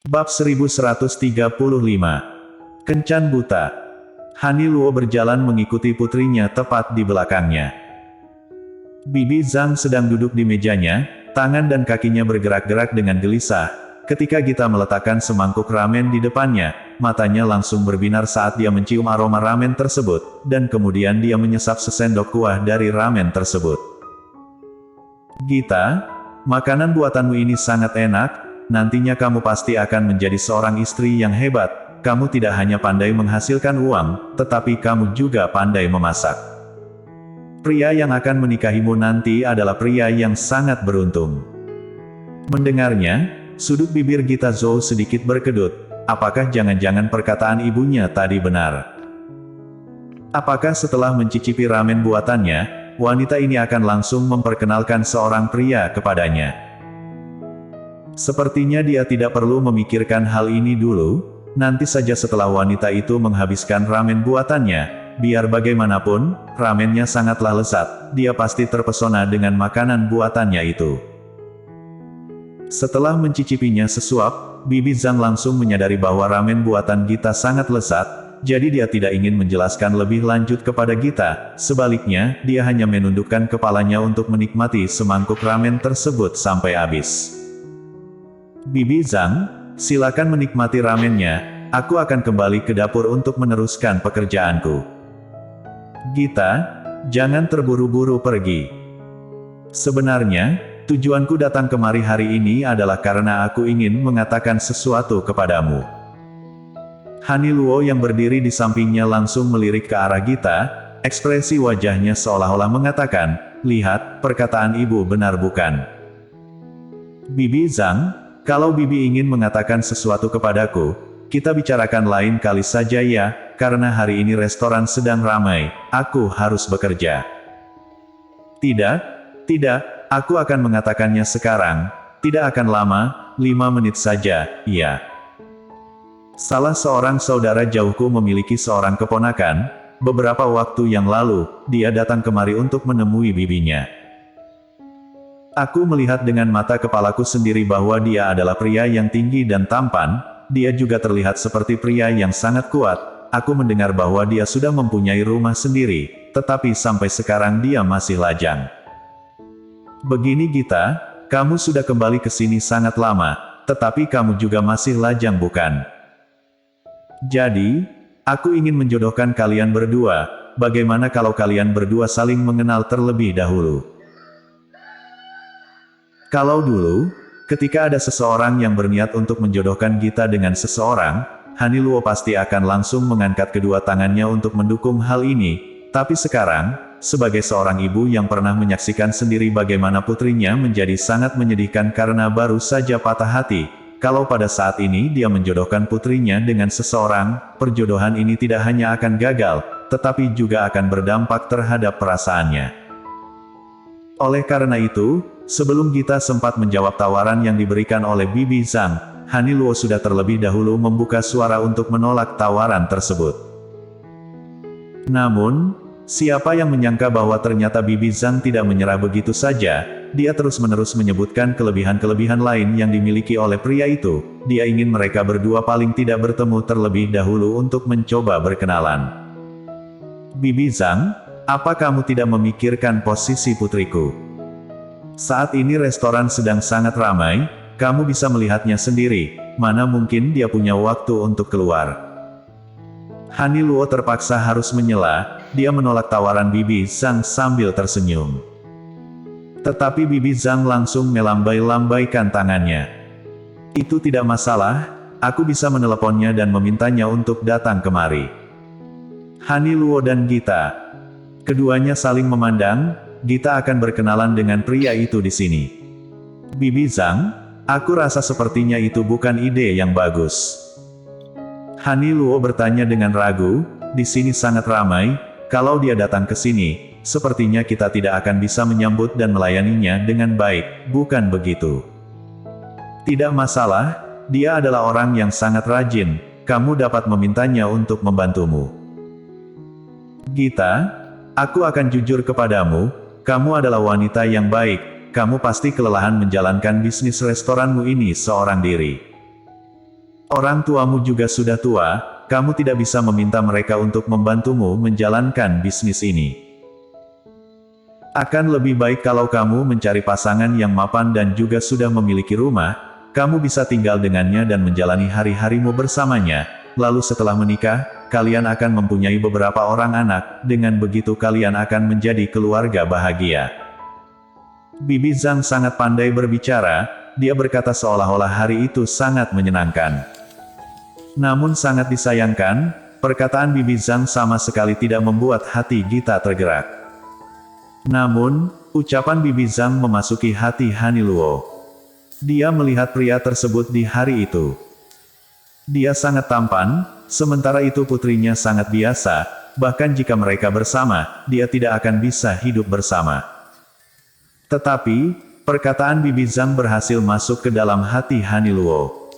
Bab 1135. Kencan buta. Han Luo berjalan mengikuti putrinya tepat di belakangnya. Bibi Zhang sedang duduk di mejanya, tangan dan kakinya bergerak-gerak dengan gelisah. Ketika Gita meletakkan semangkuk ramen di depannya, matanya langsung berbinar saat dia mencium aroma ramen tersebut, dan kemudian dia menyesap sesendok kuah dari ramen tersebut. Gita, makanan buatanmu ini sangat enak. Nantinya kamu pasti akan menjadi seorang istri yang hebat. Kamu tidak hanya pandai menghasilkan uang, tetapi kamu juga pandai memasak. Pria yang akan menikahimu nanti adalah pria yang sangat beruntung. Mendengarnya, sudut bibir Gita Zhou sedikit berkedut. Apakah jangan-jangan perkataan ibunya tadi benar? Apakah setelah mencicipi ramen buatannya, wanita ini akan langsung memperkenalkan seorang pria kepadanya? Sepertinya dia tidak perlu memikirkan hal ini dulu. Nanti saja setelah wanita itu menghabiskan ramen buatannya, biar bagaimanapun, ramennya sangatlah lezat, dia pasti terpesona dengan makanan buatannya itu. Setelah mencicipinya sesuap, Bibi Zhang langsung menyadari bahwa ramen buatan Gita sangat lezat, jadi dia tidak ingin menjelaskan lebih lanjut kepada Gita. Sebaliknya, dia hanya menundukkan kepalanya untuk menikmati semangkuk ramen tersebut sampai habis. Bibi Zhang, silakan menikmati ramennya, aku akan kembali ke dapur untuk meneruskan pekerjaanku. Gita, jangan terburu-buru pergi. Sebenarnya, tujuanku datang kemari hari ini adalah karena aku ingin mengatakan sesuatu kepadamu. Han Luo yang berdiri di sampingnya langsung melirik ke arah Gita, ekspresi wajahnya seolah-olah mengatakan, lihat, perkataan ibu benar bukan? Bibi Zhang, kalau Bibi ingin mengatakan sesuatu kepadaku, kita bicarakan lain kali saja ya, karena hari ini restoran sedang ramai, aku harus bekerja. Tidak, aku akan mengatakannya sekarang, tidak akan lama, 5 menit saja, iya. Salah seorang saudara jauhku memiliki seorang keponakan, beberapa waktu yang lalu, dia datang kemari untuk menemui bibinya. Aku melihat dengan mata kepalaku sendiri bahwa dia adalah pria yang tinggi dan tampan, dia juga terlihat seperti pria yang sangat kuat. Aku mendengar bahwa dia sudah mempunyai rumah sendiri, tetapi sampai sekarang dia masih lajang. Begini Gita, kamu sudah kembali ke sini sangat lama, tetapi kamu juga masih lajang bukan? Jadi, aku ingin menjodohkan kalian berdua, bagaimana kalau kalian berdua saling mengenal terlebih dahulu? Kalau dulu, ketika ada seseorang yang berniat untuk menjodohkan Gita dengan seseorang, Han Luo pasti akan langsung mengangkat kedua tangannya untuk mendukung hal ini. Tapi sekarang, sebagai seorang ibu yang pernah menyaksikan sendiri bagaimana putrinya menjadi sangat menyedihkan karena baru saja patah hati, kalau pada saat ini dia menjodohkan putrinya dengan seseorang, perjodohan ini tidak hanya akan gagal, tetapi juga akan berdampak terhadap perasaannya. Oleh karena itu, sebelum Gita sempat menjawab tawaran yang diberikan oleh Bibi Zhang, Han Luo sudah terlebih dahulu membuka suara untuk menolak tawaran tersebut. Namun, siapa yang menyangka bahwa ternyata Bibi Zhang tidak menyerah begitu saja, dia terus-menerus menyebutkan kelebihan-kelebihan lain yang dimiliki oleh pria itu. Dia ingin mereka berdua paling tidak bertemu terlebih dahulu untuk mencoba berkenalan. Bibi Zhang, apa kamu tidak memikirkan posisi putriku? Saat ini restoran sedang sangat ramai, kamu bisa melihatnya sendiri, mana mungkin dia punya waktu untuk keluar. Han Luo terpaksa harus menyela, dia menolak tawaran Bibi Zhang sambil tersenyum. Tetapi Bibi Zhang langsung melambai-lambaikan tangannya. Itu tidak masalah, aku bisa meneleponnya dan memintanya untuk datang kemari. Han Luo dan Gita. Keduanya saling memandang, Gita akan berkenalan dengan pria itu di sini. Bibi Zhang, aku rasa sepertinya itu bukan ide yang bagus. Han Luo bertanya dengan ragu, di sini sangat ramai, kalau dia datang ke sini, sepertinya kita tidak akan bisa menyambut dan melayaninya dengan baik, bukan begitu? Tidak masalah, dia adalah orang yang sangat rajin, kamu dapat memintanya untuk membantumu. Gita, aku akan jujur kepadamu, kamu adalah wanita yang baik, kamu pasti kelelahan menjalankan bisnis restoranmu ini seorang diri. Orang tuamu juga sudah tua, kamu tidak bisa meminta mereka untuk membantumu menjalankan bisnis ini. Akan lebih baik kalau kamu mencari pasangan yang mapan dan juga sudah memiliki rumah, kamu bisa tinggal dengannya dan menjalani hari-harimu bersamanya. Lalu setelah menikah, kalian akan mempunyai beberapa orang anak, dengan begitu kalian akan menjadi keluarga bahagia. Bibi Zhang sangat pandai berbicara, dia berkata seolah-olah hari itu sangat menyenangkan. Namun sangat disayangkan, perkataan Bibi Zhang sama sekali tidak membuat hati Gita tergerak. Namun, ucapan Bibi Zhang memasuki hati Han Luo. Dia melihat pria tersebut di hari itu. Dia sangat tampan, sementara itu putrinya sangat biasa, bahkan jika mereka bersama, dia tidak akan bisa hidup bersama. Tetapi, perkataan Bibi Zhang berhasil masuk ke dalam hati Han Luo.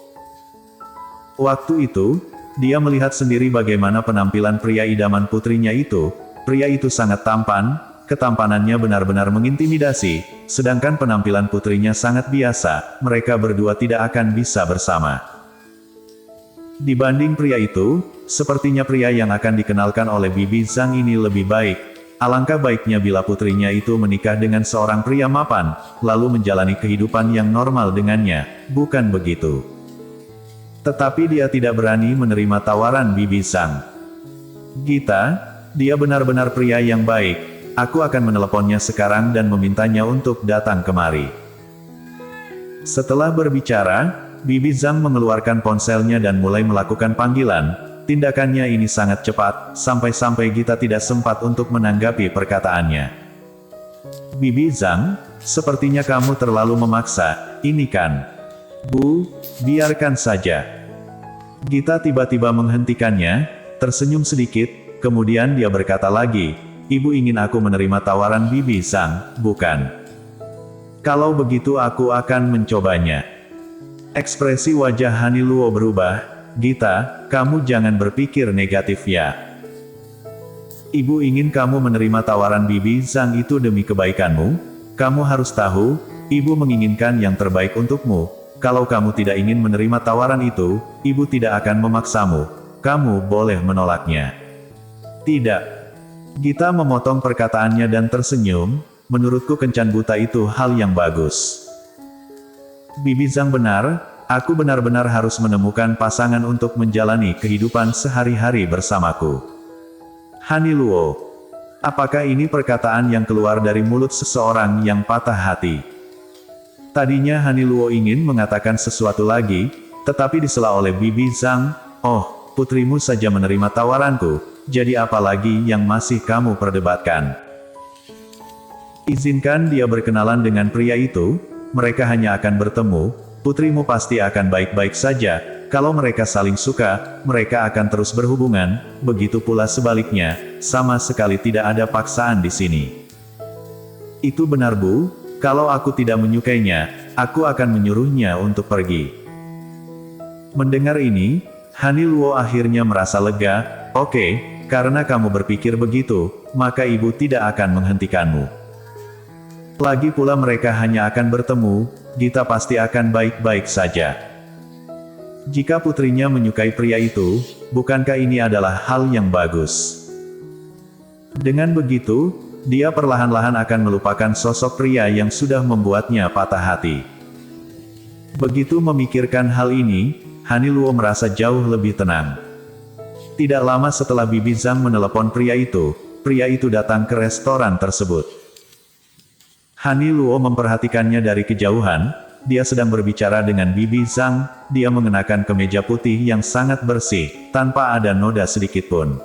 Waktu itu, dia melihat sendiri bagaimana penampilan pria idaman putrinya itu. Pria itu sangat tampan, ketampanannya benar-benar mengintimidasi, sedangkan penampilan putrinya sangat biasa, mereka berdua tidak akan bisa bersama. Dibanding pria itu, sepertinya pria yang akan dikenalkan oleh Bibi Zhang ini lebih baik. Alangkah baiknya bila putrinya itu menikah dengan seorang pria mapan, lalu menjalani kehidupan yang normal dengannya, bukan begitu? Tetapi dia tidak berani menerima tawaran Bibi Zhang. Gita, dia benar-benar pria yang baik, aku akan meneleponnya sekarang dan memintanya untuk datang kemari. Setelah berbicara, Bibi Zhang mengeluarkan ponselnya dan mulai melakukan panggilan. Tindakannya ini sangat cepat, sampai-sampai Gita tidak sempat untuk menanggapi perkataannya. Bibi Zhang, sepertinya kamu terlalu memaksa, ini kan? Bu, biarkan saja. Gita tiba-tiba menghentikannya, tersenyum sedikit, kemudian dia berkata lagi, Ibu ingin aku menerima tawaran Bibi Zhang, bukan? Kalau begitu aku akan mencobanya. Ekspresi wajah Han Luo berubah. Gita, kamu jangan berpikir negatif ya. Ibu ingin kamu menerima tawaran Bibi Zhang itu demi kebaikanmu. Kamu harus tahu, Ibu menginginkan yang terbaik untukmu. Kalau kamu tidak ingin menerima tawaran itu, Ibu tidak akan memaksamu. Kamu boleh menolaknya. Tidak. Gita memotong perkataannya dan tersenyum, menurutku kencan buta itu hal yang bagus. Bibi Zhang benar, aku benar-benar harus menemukan pasangan untuk menjalani kehidupan sehari-hari bersamaku. Han Luo. Apakah ini perkataan yang keluar dari mulut seseorang yang patah hati? Tadinya Han Luo ingin mengatakan sesuatu lagi, tetapi disela oleh Bibi Zhang, oh, putrimu saja menerima tawaranku, jadi apa lagi yang masih kamu perdebatkan? Izinkan dia berkenalan dengan pria itu, mereka hanya akan bertemu, putrimu pasti akan baik-baik saja, kalau mereka saling suka, mereka akan terus berhubungan, begitu pula sebaliknya, sama sekali tidak ada paksaan di sini. Itu benar Bu. Kalau aku tidak menyukainya, aku akan menyuruhnya untuk pergi. Mendengar ini, Han Luo akhirnya merasa lega. Oke, karena kamu berpikir begitu, maka ibu tidak akan menghentikanmu. Lagi pula mereka hanya akan bertemu, Gita pasti akan baik-baik saja. Jika putrinya menyukai pria itu, bukankah ini adalah hal yang bagus? Dengan begitu, dia perlahan-lahan akan melupakan sosok pria yang sudah membuatnya patah hati. Begitu memikirkan hal ini, Han Luo merasa jauh lebih tenang. Tidak lama setelah Bibi Zhang menelepon pria itu datang ke restoran tersebut. Han Luo memperhatikannya dari kejauhan, dia sedang berbicara dengan Bibi Zhang, dia mengenakan kemeja putih yang sangat bersih, tanpa ada noda sedikitpun.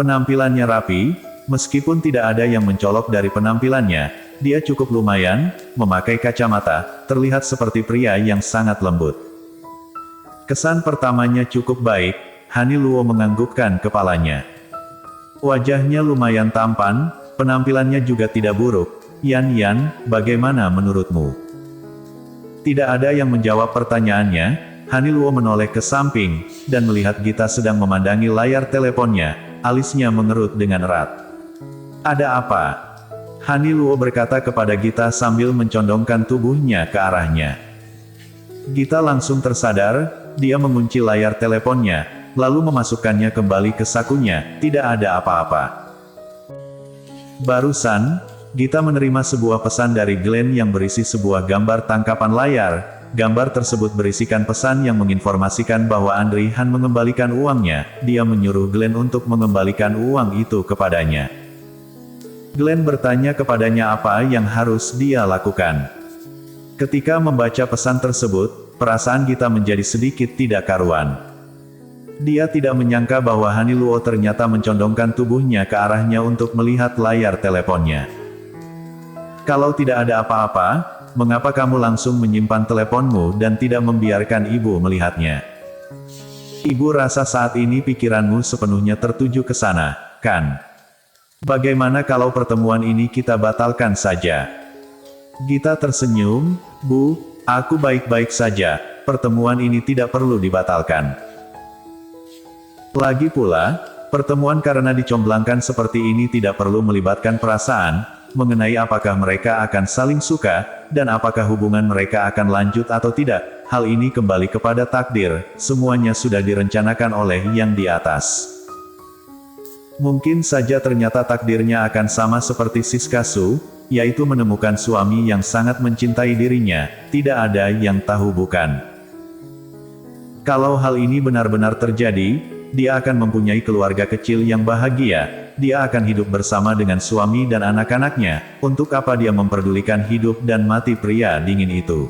Penampilannya rapi, meskipun tidak ada yang mencolok dari penampilannya, dia cukup lumayan, memakai kacamata, terlihat seperti pria yang sangat lembut. Kesan pertamanya cukup baik, Han Luo menganggukkan kepalanya. Wajahnya lumayan tampan, penampilannya juga tidak buruk. Yan, bagaimana menurutmu? Tidak ada yang menjawab pertanyaannya, Han Luo menoleh ke samping, dan melihat Gita sedang memandangi layar teleponnya, alisnya mengerut dengan erat. Ada apa? Han Luo berkata kepada Gita sambil mencondongkan tubuhnya ke arahnya. Gita langsung tersadar, dia mengunci layar teleponnya, lalu memasukkannya kembali ke sakunya, tidak ada apa-apa. Barusan, Gita menerima sebuah pesan dari Glenn yang berisi sebuah gambar tangkapan layar. Gambar tersebut berisikan pesan yang menginformasikan bahwa Andre Han mengembalikan uangnya. Dia menyuruh Glenn untuk mengembalikan uang itu kepadanya. Glenn bertanya kepadanya apa yang harus dia lakukan. Ketika membaca pesan tersebut, perasaan Gita menjadi sedikit tidak karuan. Dia tidak menyangka bahwa Haniluo ternyata mencondongkan tubuhnya ke arahnya untuk melihat layar teleponnya. Kalau tidak ada apa-apa, mengapa kamu langsung menyimpan teleponmu dan tidak membiarkan ibu melihatnya? Ibu rasa saat ini pikiranmu sepenuhnya tertuju ke sana, kan? Bagaimana kalau pertemuan ini kita batalkan saja? Gita tersenyum, Bu, aku baik-baik saja, pertemuan ini tidak perlu dibatalkan. Lagi pula, pertemuan karena dicomblangkan seperti ini tidak perlu melibatkan perasaan, mengenai apakah mereka akan saling suka, dan apakah hubungan mereka akan lanjut atau tidak. Hal ini kembali kepada takdir, semuanya sudah direncanakan oleh yang di atas. Mungkin saja ternyata takdirnya akan sama seperti Siskasu, yaitu menemukan suami yang sangat mencintai dirinya, tidak ada yang tahu bukan. Kalau hal ini benar-benar terjadi, dia akan mempunyai keluarga kecil yang bahagia, dia akan hidup bersama dengan suami dan anak-anaknya, untuk apa dia memperdulikan hidup dan mati pria dingin itu.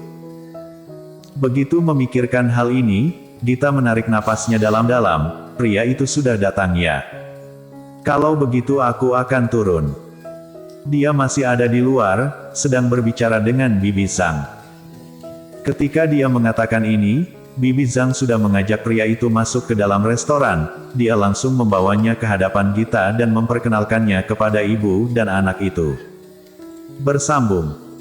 Begitu memikirkan hal ini, Gita menarik napasnya dalam-dalam, pria itu sudah datang ya. Kalau begitu aku akan turun. Dia masih ada di luar, sedang berbicara dengan Bibi Zhang. Ketika dia mengatakan ini, Bibi Zhang sudah mengajak pria itu masuk ke dalam restoran. Dia langsung membawanya ke hadapan Gita dan memperkenalkannya kepada ibu dan anak itu. Bersambung.